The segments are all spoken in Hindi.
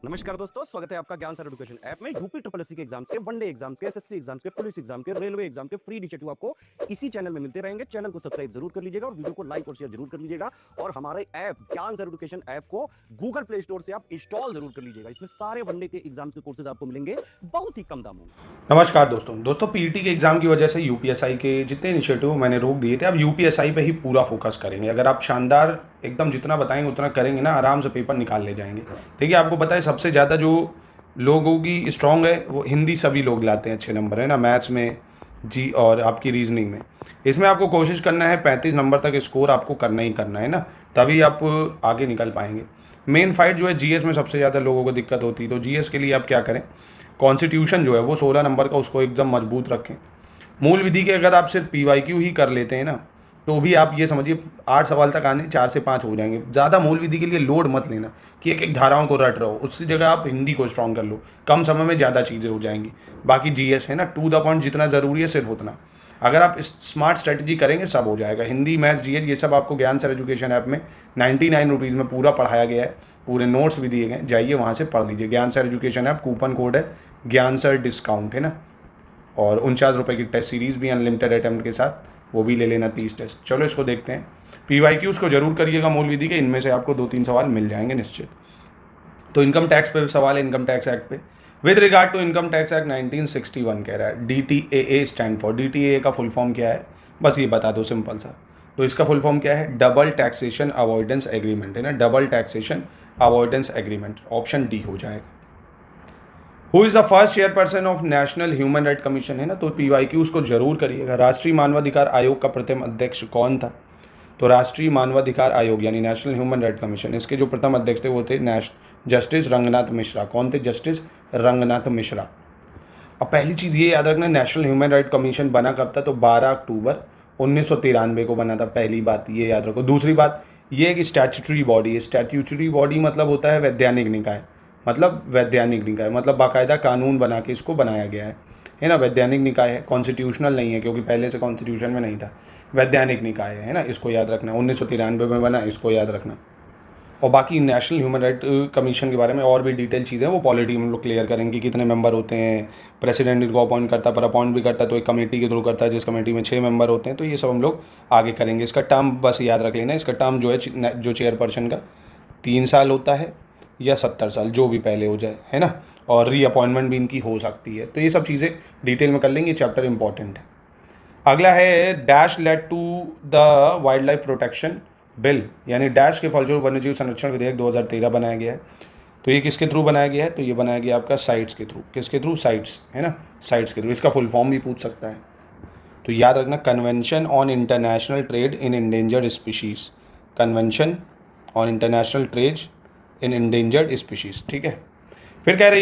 नमस्कार दोस्तों, स्वागत है आपका ज्ञान सर एजुकेशन ऐप में। यूपी ट्रिपल एससी के एग्जाम्स के, वनडे एग्जाम्स के, एसएससी एग्जाम्स के, पुलिस एग्जाम के, रेलवे एग्जाम के फ्री इनिशिएटिव आपको इसी चैनल में मिलते रहेंगे। चैनल को सब्सक्राइब जरूर कर लीजिएगा और वीडियो को लाइक और शेयर जरूर कर लीजिएगा। और हमारे ऐप ज्ञान सर एजुकेशन ऐप को गूगल प्ले स्टोर से आप इंस्टॉल जरूर कर लीजिएगा। इसमें सारे वनडे के एग्जाम्स के कोर्सेज आपको मिलेंगे बहुत ही कम दामों में। नमस्कार दोस्तों पीईटी के एग्ज़ाम की वजह से यूपीएसआई के जितने इनिशिएटिव मैंने रोक दिए थे, अब यूपीएसआई पे ही पूरा फोकस करेंगे। अगर आप शानदार एकदम जितना बताएंगे उतना करेंगे ना, आराम से पेपर निकाल ले जाएंगे। देखिए, आपको पता है सबसे ज़्यादा जो लोगों की स्ट्रॉन्ग है वो हिंदी सभी लोग लाते हैं अच्छे नंबर, है ना, मैथ्स में जी और आपकी रीजनिंग में। इसमें आपको कोशिश करना है 35 नंबर तक स्कोर आपको करना ही करना है ना, तभी आप आगे निकल पाएंगे। मेन फाइट जो है जीएस में सबसे ज़्यादा लोगों को दिक्कत होती है, तो जीएस के लिए आप क्या करें, कॉन्स्टिट्यूशन जो है वो 16 नंबर का, उसको एकदम मजबूत रखें। मूल विधि के अगर आप सिर्फ पीवाईक्यू ही कर लेते हैं ना, तो भी आप ये समझिए 8 सवाल तक आने 4 से 5 हो जाएंगे। ज़्यादा मूल विधि के लिए लोड मत लेना कि एक एक धाराओं को रट रहो, उसकी जगह आप हिंदी को स्ट्रॉन्ग कर लो, कम समय में ज़्यादा चीज़ें हो जाएंगी। बाकी जीएस है ना, टू द पॉइंट जितना ज़रूरी है सिर्फ उतना। अगर आप स्मार्ट स्ट्रेटजी करेंगे सब हो जाएगा। हिंदी, मैथ्स, जीएस ये सब आपको ज्ञान सर एजुकेशन ऐप में 99 रुपीज़ में पूरा पढ़ाया गया है, पूरे नोट्स भी दिए गए, जाइए वहाँ से पढ़ लीजिए। ज्ञान sir education app, coupon code है ज्ञान सर डिस्काउंट, है ना, और 49 रुपये की टेस्ट सीरीज़ भी अनलिमिटेड अटेम्प्ट के साथ, वो भी ले लेना 30 टेस्ट। चलो इसको देखते हैं। पीवाईक्यूज़ को जरूर करिएगा मूल विधि के, इनमें से आपको 2-3 सवाल मिल जाएंगे निश्चित। तो इनकम टैक्स पे सवाल है, इनकम टैक्स एक्ट पे। With regard to income tax act 1961 कह रहा है DTAA स्टैंड फॉर, DTAA का फुल फॉर्म क्या है, बस ये बता दो सिंपल सा। तो इसका फुल फॉर्म क्या है, डबल टैक्सेशन अवॉइडेंस एग्रीमेंट, है ना, double taxation avoidance agreement, option D हो जाएगा। Who is the first chairperson of national human right commission, है ना, तो पीवाईक्यू उसको जरूर करिएगा। राष्ट्रीय मानवाधिकार आयोग का प्रथम अध्यक्ष कौन था, तो राष्ट्रीय मानवाधिकार आयोग यानी नेशनल ह्यूमन राइट कमीशन, इसके जो प्रथम अध्यक्ष थे वो थे जस्टिस रंगनाथ मिश्रा। कौन थे, जस्टिस रंगनाथ मिश्रा। अब पहली चीज़ ये याद रखना, नेशनल ह्यूमन राइट कमीशन बना कब था, तो 12 अक्टूबर 1993 को बना था, पहली बात ये याद रखो। दूसरी बात ये है कि स्टैट्यूटरी बॉडी है। स्टैट्यूटरी बॉडी मतलब होता है वैधानिक निकाय, मतलब वैधानिक निकाय मतलब बाकायदा कानून बना के इसको बनाया गया है ना, वैधानिक निकाय है, कॉन्स्टिट्यूशनल नहीं है क्योंकि पहले से कॉन्स्टिट्यूशन में नहीं था। वैधानिक निकाय है ना, इसको याद रखना, 1993 में बना, इसको याद रखना। और बाकी नेशनल ह्यूमन राइट कमीशन के बारे में और भी डिटेल चीज़ें वो पॉलिटी में हम लोग क्लियर करेंगे, कितने मेंबर होते हैं, प्रेसिडेंट इनको अपॉइंट करता है, पर अपॉइंट भी करता है तो एक कमेटी के थ्रू करता है जिस कमेटी में 6 मेंबर होते हैं। तो ये सब हम लोग आगे करेंगे। इसका टर्म बस याद रख लेना, इसका टर्म जो है जो चेयरपर्सन का 3 साल होता है या 70 साल, जो भी पहले हो जाए, है ना, और रीअपॉइंटमेंट भी इनकी हो सकती है। तो ये सब चीज़ें डिटेल में कर लेंगे, चैप्टर इंपॉर्टेंट है। अगला है dash led to the wild life protection bill, यानी डैश के फलस्वरूप वन्यजीव संरक्षण विधेयक 2013 बनाया गया है। तो ये किसके थ्रू बनाया गया है, तो ये बनाया गया आपका साइट्स के थ्रू। किसके थ्रू, साइट्स, है ना, साइट्स के थ्रू। इसका फुल फॉर्म भी पूछ सकता है, तो याद रखना, convention on international trade in endangered species, convention on international trade in endangered species, ठीक है। फिर कह रहे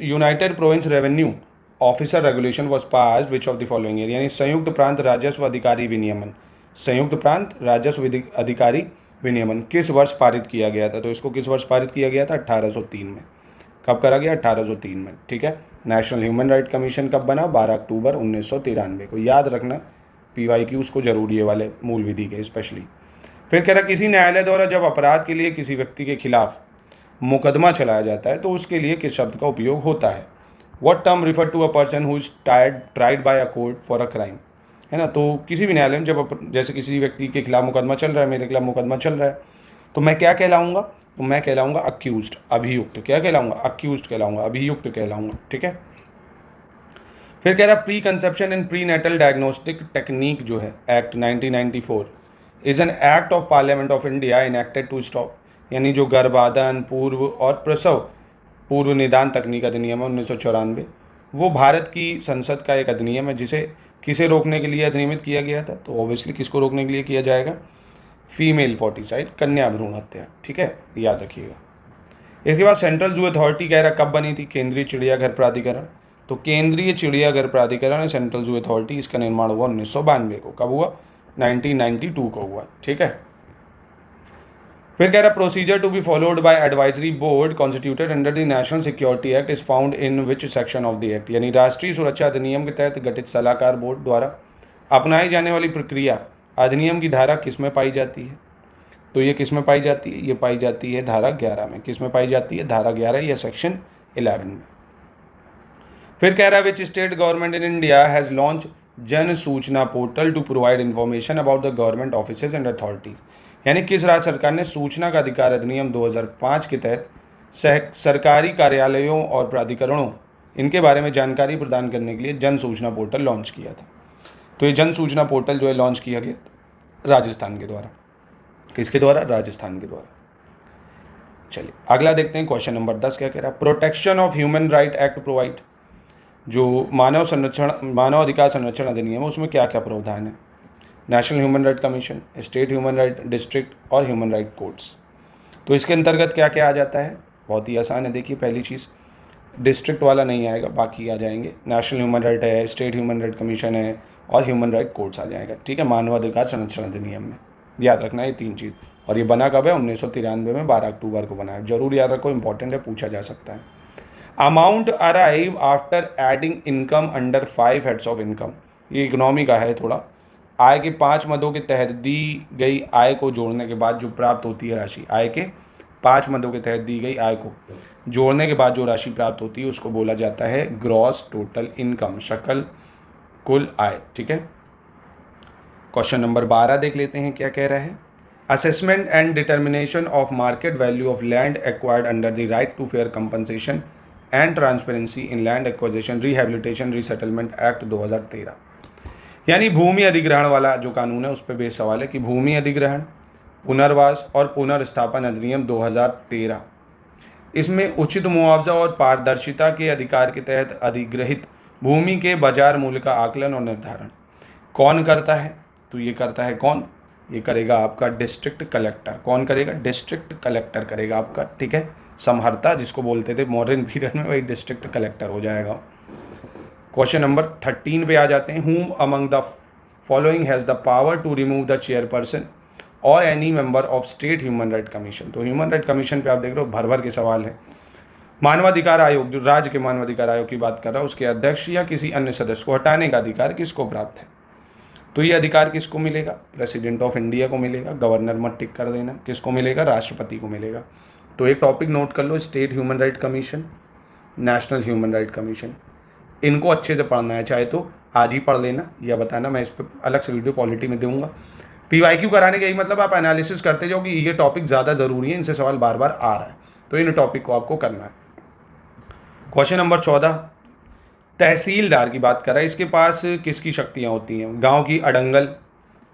United province revenue officer regulation was pass which of the following year, यानी संयुक्त प्रांत राजस्व अधिकारी विनियमन, संयुक्त प्रांत राजस्व अधिकारी विनियमन किस वर्ष पारित किया गया था, तो इसको किस वर्ष पारित किया गया था, 1803 में। कब करा गया, 1803 में, ठीक है। नेशनल ह्यूमन राइट कमीशन कब बना, 12 अक्टूबर 1993 को। याद रखना पीवाईक्यूज़ को जरूरी है वाले मूल विधि के स्पेशली। फिर कह रहा, किसी न्यायालय द्वारा जब अपराध के लिए किसी व्यक्ति के खिलाफ मुकदमा चलाया जाता है तो उसके लिए किस शब्द का उपयोग होता है। What term refer to a person who is tried by a court for a crime, है ना। तो किसी भी न्यायालय में जब जैसे किसी व्यक्ति के खिलाफ मुकदमा चल रहा है, मेरे खिलाफ मुकदमा चल रहा है, तो मैं क्या कहलाऊंगा, तो मैं कहलाऊंगा अक्यूज्ड, अभियुक्त। क्या कहलाऊंगा, अक्यूज्ड कहलाऊंगा, अभियुक्त कहलाऊंगा, ठीक है। फिर कह रहा, pre conception and pre natal diagnostic technique जो है act 1994 is an act of parliament of India enacted to stop, यानी जो गर्भाधान पूर्व और प्रसव पूर्व निदान तकनीक अधिनियम है 1994, वो भारत की संसद का एक अधिनियम है जिसे किसे रोकने के लिए अधिनियमित किया गया था, तो ऑब्वियसली किसको रोकने के लिए किया जाएगा, फीमेल फोर्टिसाइड, कन्या भ्रूण हत्या, ठीक है, याद रखिएगा। इसके बाद सेंट्रल जू अथॉरिटी कह रहा कब बनी थी, केंद्रीय चिड़ियाघर प्राधिकरण। तो केंद्रीय चिड़ियाघर प्राधिकरण सेंट्रल जू अथॉरिटी, इसका निर्माण हुआ 1992 को। कब हुआ, 1992 को हुआ, ठीक है। फिर कह रहा, procedure to be followed by advisory board constituted under the national security act is found in which section of the act, यानी राष्ट्रीय सुरक्षा अधिनियम के तहत गठित सलाहकार बोर्ड द्वारा अपनाई जाने वाली प्रक्रिया अधिनियम की धारा किस में पाई जाती है, तो ये किस में पाई जाती है? ये पाई जाती है धारा 11 में। किस में पाई जाती है? धारा 11 या सेक्शन 11 में। फिर कह रहा है which state government in India has launch Jan Soochna portal to provide information about the government offices and authorities, यानी किस राज्य सरकार ने सूचना का अधिकार अधिनियम 2005 के तहत सरकारी कार्यालयों और प्राधिकरणों इनके बारे में जानकारी प्रदान करने के लिए जन सूचना पोर्टल लॉन्च किया था। तो ये जन सूचना पोर्टल जो है लॉन्च किया गया राजस्थान के द्वारा। किसके द्वारा? राजस्थान के द्वारा। चलिए अगला देखते हैं, क्वेश्चन नंबर 10 क्या कह रहा है? Protection of human right act provide, जो मानव अधिकार संरक्षण अधिनियम है उसमें क्या क्या प्रावधान है? National human right commission, state human right district और ह्यूमन राइट कोर्ट्स। तो इसके अंतर्गत क्या क्या आ जाता है? बहुत ही आसान है। देखिए पहली चीज़, डिस्ट्रिक्ट वाला नहीं आएगा, बाकी आ जाएंगे। नेशनल ह्यूमन राइट है, स्टेट ह्यूमन राइट कमीशन है और ह्यूमन राइट कोर्ट्स आ जाएगा। ठीक है, मानवाधिकार संरक्षण अधिनियम में याद रखना ये 3 चीज़। और ये बना कब है? 1993 में 12 अक्टूबर को बना है। जरूर याद रखो, इंपॉर्टेंट है, पूछा जा सकता है। Amount arrive after adding income under 5 heads of income, ये इकोनॉमी का है थोड़ा। आय के 5 मदों के तहत दी गई आय को जोड़ने के बाद जो प्राप्त होती है राशि, आय के 5 मदों के तहत दी गई आय को जोड़ने के बाद जो राशि प्राप्त होती है उसको बोला जाता है ग्रॉस टोटल इनकम, सकल कुल आय। ठीक है, क्वेश्चन नंबर 12 देख लेते हैं क्या कह रहा है? Assessment and determination of market value of land acquired under the right to fair compensation and transparency in land acquisition rehabilitation resettlement act 2013, यानी भूमि अधिग्रहण वाला जो कानून है उस पर बेस सवाल है कि भूमि अधिग्रहण, पुनर्वास और पुनर्स्थापन अधिनियम 2013, इसमें उचित मुआवजा और पारदर्शिता के अधिकार के तहत अधिग्रहित भूमि के बाजार मूल्य का आकलन और निर्धारण कौन करता है? तो ये करता है कौन? ये करेगा आपका डिस्ट्रिक्ट कलेक्टर। कौन करेगा? डिस्ट्रिक्ट कलेक्टर करेगा आपका। ठीक है, समहर्ता जिसको बोलते थे मॉडर्न पीरियड में, वही डिस्ट्रिक्ट कलेक्टर हो जाएगा। क्वेश्चन नंबर 13 पे आ जाते हैं। Whom among the following has the power to remove the chairperson और any member of state human right commission. तो ह्यूमन राइट कमीशन पे आप देख रहे हो भर भर के सवाल है। मानवाधिकार आयोग, जो राज्य के मानवाधिकार आयोग की बात कर रहा है, उसके अध्यक्ष या किसी अन्य सदस्य को हटाने का अधिकार किसको प्राप्त है? तो ये अधिकार किसको मिलेगा? प्रेसिडेंट ऑफ इंडिया को मिलेगा। गवर्नर मत टिक कर देना। किसको मिलेगा? राष्ट्रपति को मिलेगा। तो एक टॉपिक नोट कर लो, state human right commission, national human right commission. इनको अच्छे से पढ़ना है, चाहे तो आज ही पढ़ लेना या बताना, मैं इस पर अलग से वीडियो पॉलिटी में दूंगा। PYQ कराने का यही मतलब आप एनालिसिस करते जाओ कि ये टॉपिक ज़्यादा ज़रूरी है, इनसे सवाल बार बार आ रहा है, तो इन टॉपिक को आपको करना है। क्वेश्चन नंबर 14, तहसीलदार की बात कर रहा है। इसके पास किसकी शक्तियाँ होती हैं? गांव की अडंगल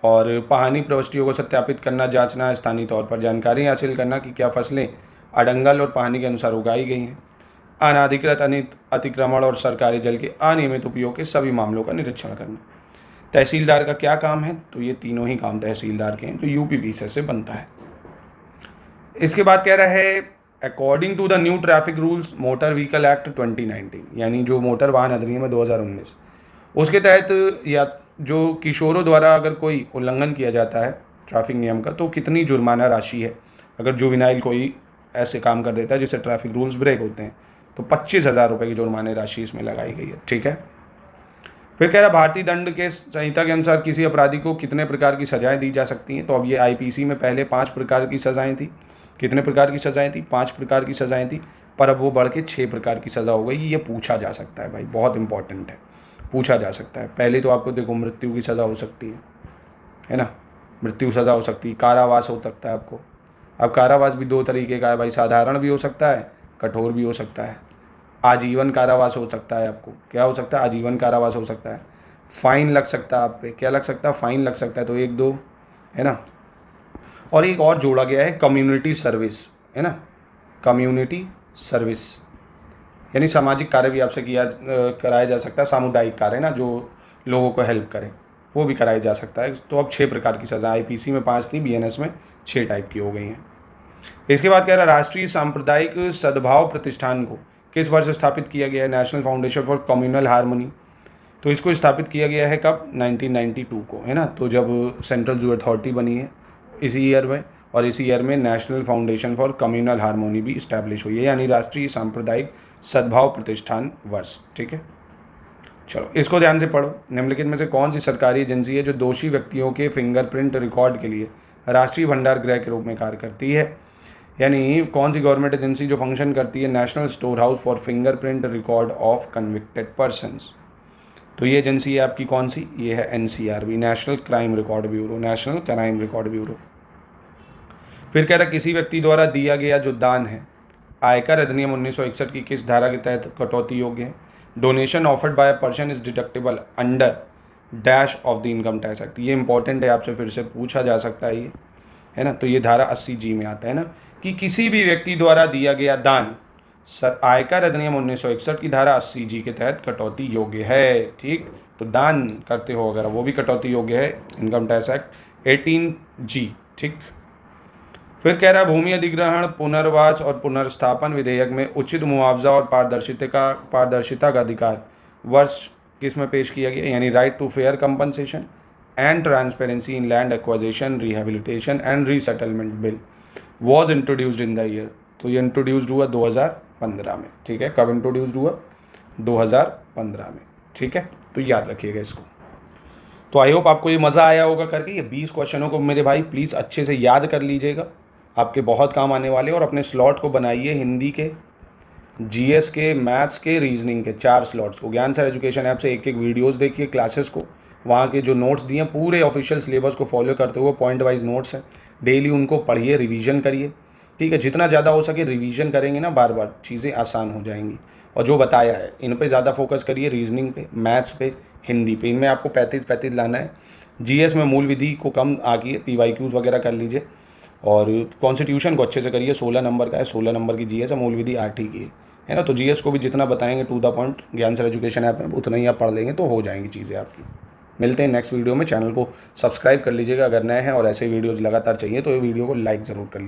और पहानी प्रविष्टियों को सत्यापित करना, जांचना, स्थानीय तौर पर जानकारी हासिल करना कि क्या फसलें अडंगल और पहानी के अनुसार उगाई गई हैं, अनाधिकृत अतिक्रमण और सरकारी जल के अनियमित उपयोग के सभी मामलों का निरीक्षण करना। तहसीलदार का क्या काम है? तो ये तीनों ही काम तहसीलदार के हैं, जो UP से बनता है। इसके बाद कह रहा है according to the new traffic rules motor vehicle act 2019, यानी जो मोटर वाहन अधिनियम है 2019, उसके तहत या जो किशोरों द्वारा अगर कोई उल्लंघन किया जाता है ट्रैफिक नियम का, तो कितनी जुर्माना राशि है? अगर जुवेनाइल कोई ऐसे काम कर देता है जिससे ट्रैफिक रूल्स ब्रेक होते हैं, तो 25,000 रुपये की जुर्माने राशि इसमें लगाई गई है। ठीक है, फिर कह रहा भारतीय दंड के संहिता के अनुसार किसी अपराधी को कितने प्रकार की सजाएं दी जा सकती हैं? तो अब ये IPC में पहले 5 प्रकार की सजाएं थी। कितने प्रकार की सजाएं थी? 5 प्रकार की सजाएं थी, पर अब वो बढ़ के 6 प्रकार की सज़ा हो गई। ये पूछा जा सकता है भाई, बहुत इंपॉर्टेंट है, पूछा जा सकता है। पहले तो आपको देखो मृत्यु की सज़ा हो सकती है ना, मृत्यु सज़ा हो सकती है, कारावास हो सकता है आपको। अब कारावास भी 2 तरीके का है भाई, साधारण भी हो सकता है, कठोर भी हो सकता है। आजीवन कारावास हो सकता है आपको। क्या हो सकता है? आजीवन कारावास हो सकता है। फाइन लग सकता है आप पे। क्या लग सकता है? फाइन लग सकता है। तो 1-2 है ना। और एक और जोड़ा गया है कम्युनिटी सर्विस, है ना, कम्युनिटी सर्विस, यानी सामाजिक कार्य भी आपसे कराया जा सकता है। सामुदायिक कार्य ना, जो लोगों को हेल्प करे, वो भी कराया जा सकता है। तो अब 6 प्रकार की सज़ा, IPC में 5 थी, BNS में 6 टाइप की हो गई हैं। इसके बाद कह रहा राष्ट्रीय सांप्रदायिक सद्भाव प्रतिष्ठान को किस वर्ष स्थापित किया गया है? National foundation for communal harmony. तो इसको स्थापित किया गया है कब? 1992 को, है ना। तो जब सेंट्रल जू अथॉरिटी बनी है इसी ईयर में, और इसी ईयर में national foundation for communal harmony भी इस्टेब्लिश हुई है, यानी राष्ट्रीय सांप्रदायिक सद्भाव प्रतिष्ठान वर्ष। ठीक है, चलो इसको ध्यान से पढ़ो। निम्नलिखित में से कौन सी सरकारी एजेंसी है जो दोषी व्यक्तियों के फिंगरप्रिंट रिकॉर्ड के लिए राष्ट्रीय भंडार गृह के रूप में कार्य करती है। यानी कौन सी गवर्नमेंट एजेंसी जो फंक्शन करती है, national store house for fingerprint record of convicted persons. तो ये एजेंसी है आपकी कौन सी, ये है NCRB, national crime record bureau, national crime record bureau. फिर कह रहा किसी व्यक्ति द्वारा दिया गया जो दान है आयकर अधिनियम 1961 की किस धारा के तहत कटौती योग्य है। Donation offered by a person is deductible under dash of the income tax act. ये इंपॉर्टेंट है, आपसे फिर से पूछा जा सकता है ये, है ना। तो ये धारा 80G में आता है ना, कि किसी भी व्यक्ति द्वारा दिया गया दान सर आयकर अधिनियम 1961 की धारा 80G के तहत कटौती योग्य है। ठीक, तो दान करते हो अगर, वो भी कटौती योग्य है, इनकम टैक्स एक्ट 18G। ठीक, फिर कह रहा है भूमि अधिग्रहण, पुनर्वास और पुनर्स्थापन विधेयक में उचित मुआवजा और पारदर्शिता का अधिकार वर्ष किस में पेश किया गया, यानी right to fair compensation and transparency in land acquisition, rehabilitation and resettlement bill was introduced in the year. तो ये इंट्रोड्यूस्ड हुआ 2015 में। ठीक है, कब इंट्रोड्यूस्ड हुआ, 2015 में। ठीक है, तो याद रखिएगा इसको। तो आई होप आपको ये मज़ा आया होगा करके। ये 20 क्वेश्चनों को मेरे भाई प्लीज़ अच्छे से याद कर लीजिएगा, आपके बहुत काम आने वाले। और अपने स्लॉट को बनाइए, हिंदी के, GS के, मैथ्स के, रीजनिंग के 4 स्लॉट्स को। ज्ञान सर एजुकेशन ऐप से एक वीडियोस देखिए, क्लासेस को, वहाँ के जो नोट्स दिए हैं पूरे ऑफिशियल सिलेबस को फॉलो करते हुए पॉइंट वाइज नोट्स हैं, डेली उनको पढ़िए, रिवीजन करिए। ठीक है, जितना ज़्यादा हो सके रिवीजन करेंगे ना, बार बार चीज़ें आसान हो जाएंगी। और जो बताया है इन पे ज़्यादा फोकस करिए, रीजनिंग पे, मैथ्स पे, हिंदी पे, इनमें आपको 35 लाना है। GS में मूल विधि को कम आगे PYQs वगैरह कर लीजिए। और कॉन्स्टिट्यूशन को अच्छे से करिए, 16 नंबर का है, 16 नंबर की GS है, मूल विधि 8 ही की है ना। तो GS को भी जितना बताएंगे टू द पॉइंट ज्ञान सर एजुकेशन ऐप में, उतना ही आप पढ़ लेंगे तो हो जाएंगी चीज़ें आपकी। मिलते हैं नेक्स्ट वीडियो में। चैनल को सब्सक्राइब कर लीजिएगा अगर नए हैं, और ऐसे वीडियोज़ लगातार चाहिए तो ये वीडियो को लाइक ज़रूर कर लीजिए।